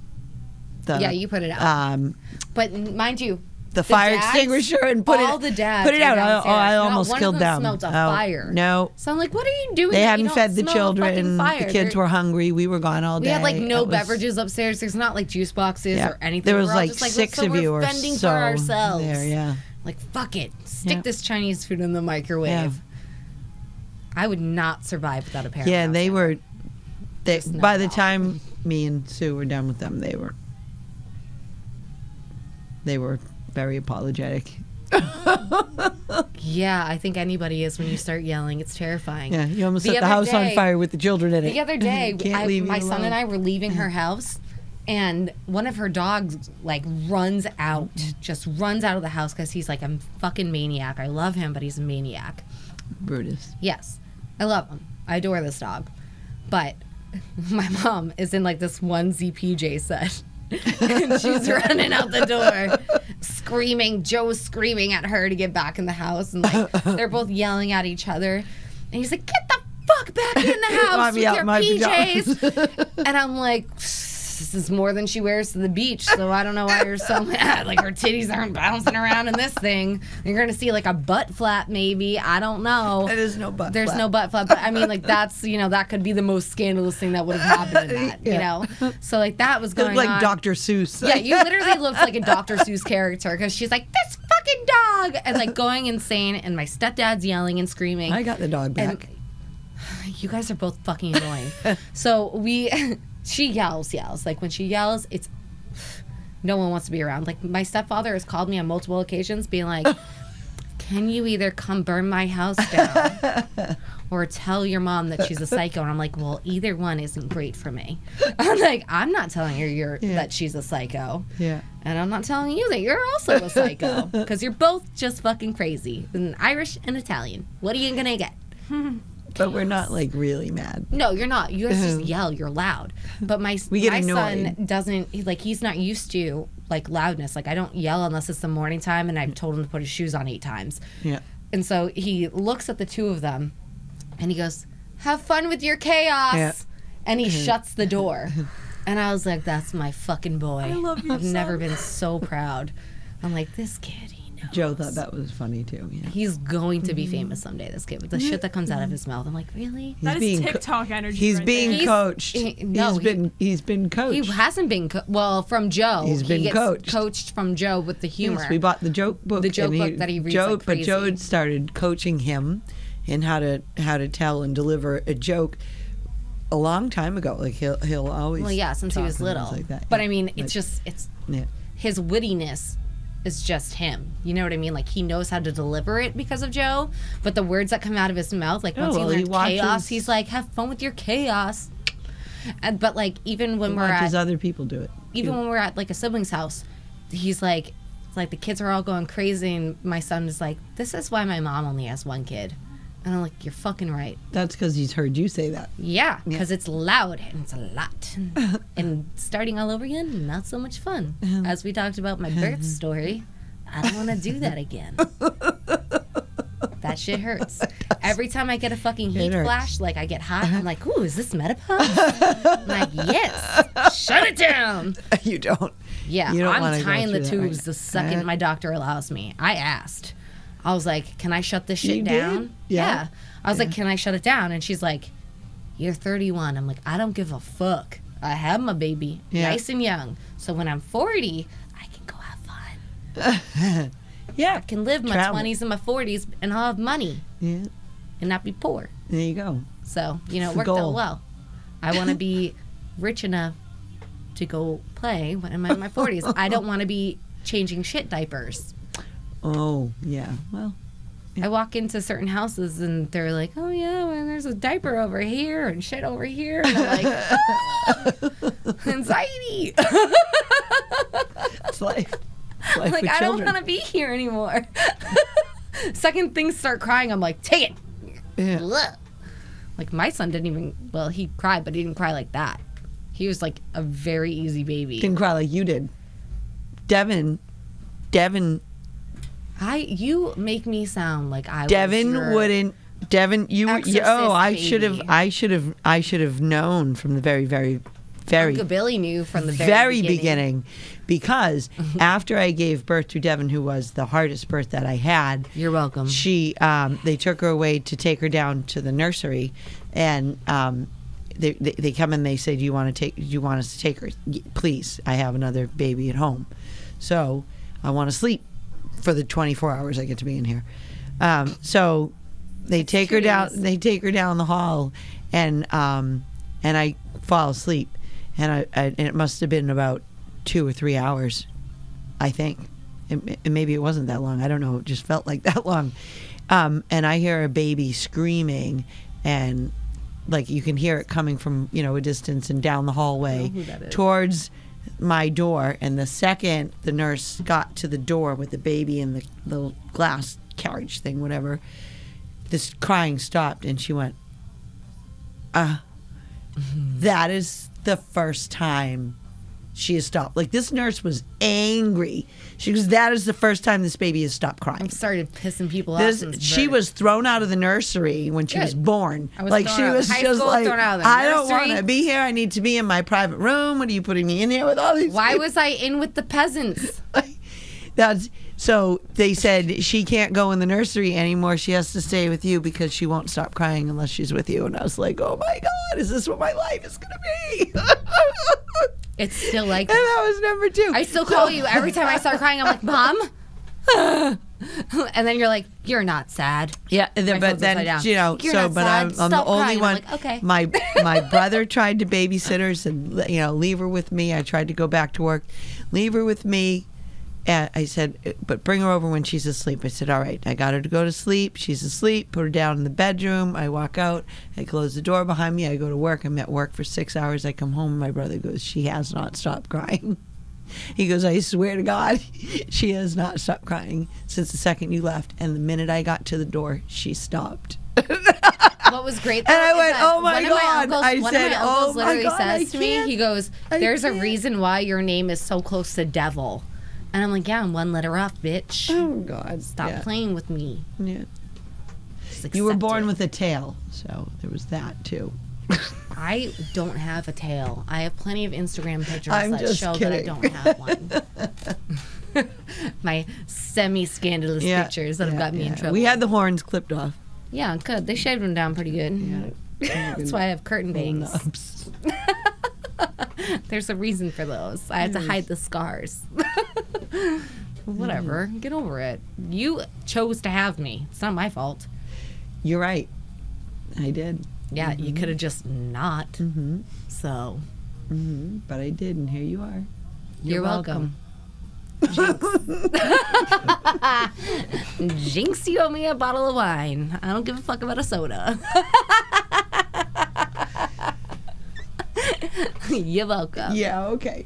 Yeah, you put it out. But mind you, the fire dads, extinguisher and put all it the dads put it were out. downstairs. I Not almost one killed of them them. smelled a fire. No. So I'm like, what are you doing? They that hadn't you don't fed the smell a children. fucking fire? The kids were hungry. We were gone all day. We had like no It was- beverages upstairs. There's not like juice boxes or anything. There was We're all like just, 6 so of you we're or fending so for ourselves. there. Yeah. Like, fuck it. Stick Yeah. this Chinese food in the microwave. Yeah. I would not survive without a parent. Yeah, they were. Just not By the at all. time me and Sue were done with them, they were very apologetic. Yeah, I think anybody is when you start yelling. It's terrifying. Yeah, you almost The set the other house on day- fire with the children in it. The other day, Can't leave my you son alone. and I were leaving her house, and one of her dogs like runs out, just runs out of the house because he's like a fucking maniac. I love him, but he's a maniac. Brutus. Yes, I love him. I adore this dog, but my mom is in like this onesie PJ set. And she's running out the door, screaming. Joe's screaming at her to get back in the house, and like they're both yelling at each other. And he's like, "Get the fuck back in the house Mommy with out your my PJs!" And I'm like, "This is more than she wears to the beach, so I don't know why you're so mad. Like her titties aren't bouncing around in this thing. You're gonna see like a butt flap, maybe. I don't know. There's no butt There's flap. no butt flap, but I mean, like that's that could be the most scandalous thing that would have happened in that, Yeah. So like that was It going looked like on. Dr. Seuss. Yeah, you literally looked like a Dr. Seuss character because she's like, "This fucking dog," and like going insane, and my stepdad's yelling and screaming. I got the dog And back. you guys are both fucking annoying. So she yells. Like when she yells, it's no one wants to be around. Like my stepfather has called me on multiple occasions being like, "Can you either come burn my house down or tell your mom that she's a psycho?" And I'm like, well, either one isn't great for me. I'm like, I'm not telling her that she's a psycho. Yeah. And I'm not telling you that you're also a psycho because you're both just fucking crazy. And Irish and Italian. What are you going to get? But we're not like really mad. No, you're not. You guys just yell. You're loud. But my get son annoyed. doesn't, he's not used to like loudness. Like I don't yell unless it's the morning time and I've told him to put his shoes on 8 times. Yeah. And so he looks at the two of them and he goes, "Have fun with your chaos." Yeah. And he shuts the door. And I was like, that's my fucking boy. I love you, I've never son. been so proud. I'm like, this kid, he knows. Joe thought that was funny too. Yeah. He's going to be famous someday, this kid. With the shit that comes out of his mouth. I'm like, really? That is being TikTok energy. He's right being there. coached. He's been coached. He hasn't been, from Joe. He's been he gets coached. from Joe with the humor. Yes, we bought the joke book. The joke and book that he reads Joe, like crazy. But Joe started coaching him in how to tell and deliver a joke a long time ago. Like he'll always. Well, yeah, since he talk was and things little. Like that. But yeah. I mean, But- it's yeah. his wittiness is just him. You know what I mean? Like he knows how to deliver it because of Joe. But the words that come out of his mouth, like once well, he he learns watches- chaos, he's like, "Have fun with your chaos." But like even when we're watches at other people do it. even when we're at like a sibling's house, he's like, it's like the kids are all going crazy, and my son is like, "This is why my mom only has one kid." And I'm like, "You're fucking right." That's because he's heard you say that. Yeah, because it's loud and it's a lot. And starting all over again, not so much fun. As we talked about my birth story, I don't want to do that again. That shit hurts. Every time I get a fucking heat hurts. flash, like I get hot, I'm like, "Ooh, is this metapod?" I'm like, "Yes, shut it down." You don't. Yeah, You don't I'm wanna go tying the through that right tubes now. the second my doctor allows me. I asked. I was like, "Can I shut this shit You down?" did? Yeah. I was like, "Can I shut it down?" And she's like, "You're 31." I'm like, "I don't give a fuck. I have my baby, Yeah. nice and young. So when I'm 40, I can go have fun. Yeah. I can live my Travel. 20s and my 40s, and I'll have money Yeah. and not be poor." There you go. So, it the worked out goal. well. I want to be rich enough to go play when I'm in my 40s. I don't want to be changing shit diapers. Oh yeah. Well. I walk into certain houses and they're like, "Oh yeah, well, there's a diaper over here and shit over here," and I'm like, "Ah, anxiety." It's life. It's life Like with I don't children. want to be here anymore. Second things start crying, I'm like, take it. Yeah. Ugh. Like, my son didn't even, well, he cried, but he didn't cry like that. He was like a very easy baby. Didn't cry like you did. Devin. You make me sound like I Devin was your wouldn't. Devin, exorcist I baby. should have known from the very Uncle Billy knew from the very beginning, because after I gave birth to Devin, who was the hardest birth that I had. You're welcome. They took her away to take her down to the nursery, and they come and they say, do you want us to take her? Please, I have another baby at home, so I want to sleep for the 24 hours I get to be in here. So they take her down. They take her down the hall, and I fall asleep, and it must have been about 2 or 3 hours, I think. Maybe it wasn't that long. I don't know. It just felt like that long. And I hear a baby screaming, and like you can hear it coming from a distance and down the hallway towards my door. And the second the nurse got to the door with the baby in the little glass carriage thing, whatever, this crying stopped, and she went, that is the first time she has stopped. Like, this nurse was angry. She goes, that is the first time this baby has stopped crying. I've started pissing people off. She was thrown out of the nursery when she was born. I was like, thrown she out was of high just school, like, thrown out of the I don't nursery. want to be here. I need to be in my private room. What are you putting me in here with all these Why people? was I in with the peasants? So they said she can't go in the nursery anymore. She has to stay with you because she won't stop crying unless she's with you. And I was like, oh my God, is this what my life is going to be? It's still like And that was number 2. I still call you every time I start crying. I'm like, Mom? And then you're like, you're not sad. Yeah, but then, You're not but sad. I'm the Stop only crying. one. I'm like, okay. My brother tried to babysit her, said, leave her with me. I tried to go back to work. Leave her with me. And I said, but bring her over when she's asleep. I said, all right. I got her to go to sleep. She's asleep. Put her down in the bedroom. I walk out. I close the door behind me. I go to work. I'm at work for 6 hours. I come home. My brother goes, she has not stopped crying. He goes, I swear to God, she has not stopped crying since the second you left. And the minute I got to the door, she stopped. What was great though, and I went, is oh my God. one of my uncles literally says to me, he goes, there's a can't. reason why your name is so close to devil. And I'm like, yeah, I'm one letter off, bitch. Oh God. Stop playing with me. Yeah. Just You were accept born it. with a tail, so there was that too. I don't have a tail. I have plenty of Instagram pictures I'm that just show kidding. that I don't have one. My semi-scandalous pictures that have got me in trouble. We had the horns clipped off. Yeah, good. They shaved them down pretty good. Yeah. That's why I have curtain bangs. Nubs. There's a reason for those. I have to hide the scars. Whatever. Get over it. You chose to have me. It's not my fault. You're right. I did. Yeah, you could have just not. Mm-hmm. So. Mm-hmm. But I did, and here you are. You're welcome. Jinx, you owe me a bottle of wine. I don't give a fuck about a soda. You're welcome. Yeah, okay.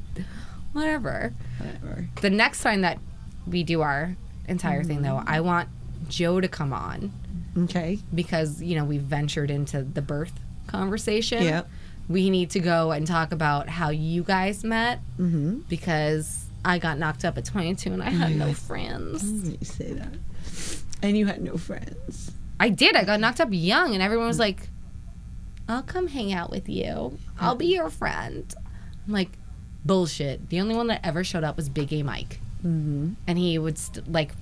Whatever. Whatever. The next time that we do our entire thing, though, I want Joe to come on. Okay. Because, we ventured into the birth conversation. Yeah. We need to go and talk about how you guys met. Mm-hmm. Because I got knocked up at 22 and I had no friends. You say that. And you had no friends. I did. I got knocked up young and everyone was like, I'll come hang out with you. I'll be your friend. I'm like, bullshit. The only one that ever showed up was Big A Mike. Mm-hmm. And he would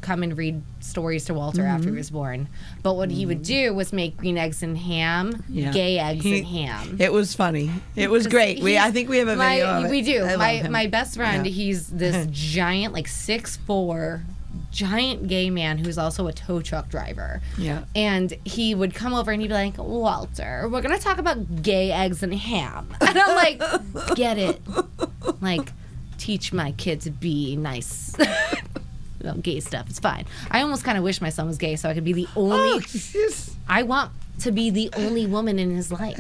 come and read stories to Walter after he was born. But what he would do was make green eggs and ham, gay eggs and ham. It was funny. It was great. I think we have a video of it. We do. I love him. My best friend, he's this giant, 6'4", giant gay man who's also a tow truck driver. Yeah. And he would come over and he'd be like, Walter, we're going to talk about gay eggs and ham. And I'm like, get it. Like, teach my kid to be nice. Gay stuff. It's fine. I almost kind of wish my son was gay so I could be the only... I want to be the only woman in his life.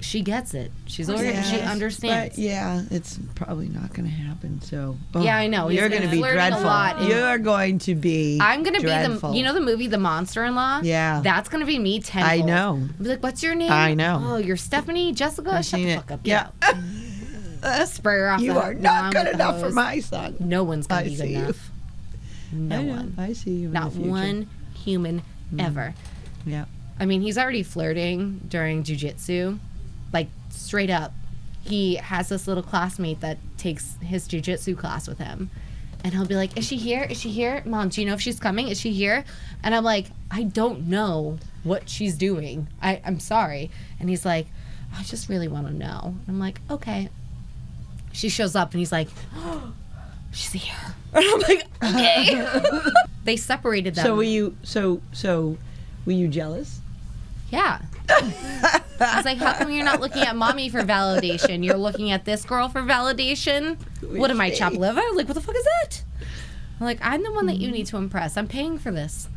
she gets it. She's already, Yes, she understands. But yeah, it's probably not going to happen. So Yeah, I know. He's You're been going to be flirting a dreadful. lot and- You're going to be. I'm gonna dreadful. be the movie The Monster-in-Law. Yeah. That's gonna be me tenfold. I know. I'll be like, what's your name? I know. Oh, you're Stephanie, Jessica. I've Shut seen the it. fuck up. Yeah. Spray her off. You the are lawn not good with the enough for hose. my son. No one's gonna I be good see you. enough. No I know. one. I see you. In Not the future. one human ever. Yeah. I mean, he's already flirting during jujitsu, like straight up. He has this little classmate that takes his jujitsu class with him, and he'll be like, "Is she here? Is she here? Mom, do you know if she's coming? Is she here?" And I'm like, "I don't know what she's doing. I'm sorry." And he's like, "I just really want to know." And I'm like, "Okay." She shows up, and he's like, "Oh, she's here." And I'm like, "Okay." They separated them. So were you? So were you jealous? Yeah. I was like, how come you're not looking at mommy for validation? You're looking at this girl for validation? What am I, chopped liver? Like, what the fuck is that? I'm like, I'm the one that you need to impress. I'm paying for this.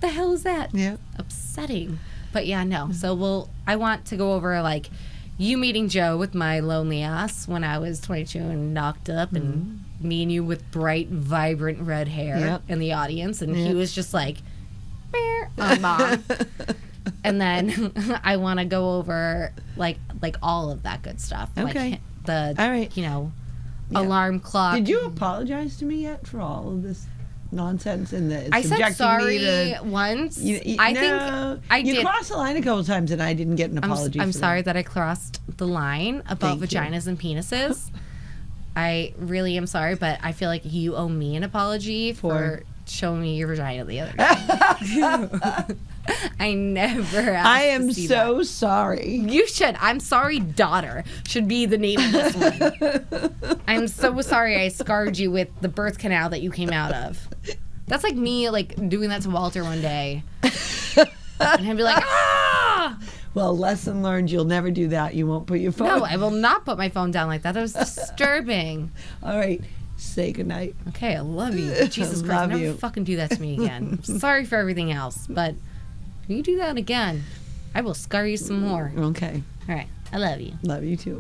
The hell is that? Yeah. Upsetting. But yeah, no. So I want to go over like you meeting Joe with my lonely ass when I was 22 and knocked up, and me and you with bright, vibrant red hair in the audience, and he was just like, on mom. And then I want to go over like all of that good stuff. Okay. Like the All right. alarm clock. Did you apologize to me yet for all of this nonsense and the I said subjecting sorry me to, once. think I you did. crossed the line a couple times and I didn't get an apology. I'm for sorry that. that I crossed the line about Thank you. vaginas and penises. I really am sorry, but I feel like you owe me an apology for showing me your vagina the other day. I never asked I to am see so that. sorry. You should. I'm sorry, daughter should be the name of this one. I'm so sorry I scarred you with the birth canal that you came out of. That's like me like doing that to Walter one day. And he'd be like, ah! Well, lesson learned. You'll never do that. You won't put your phone. No, I will not put my phone down like that. That was disturbing. All right. Say goodnight. Okay, I love you. Jesus Christ, Love never you. fucking do that to me again. I'm sorry for everything else, but if you do that again, I will scar you some more. Okay. All right, I love you. Love you too.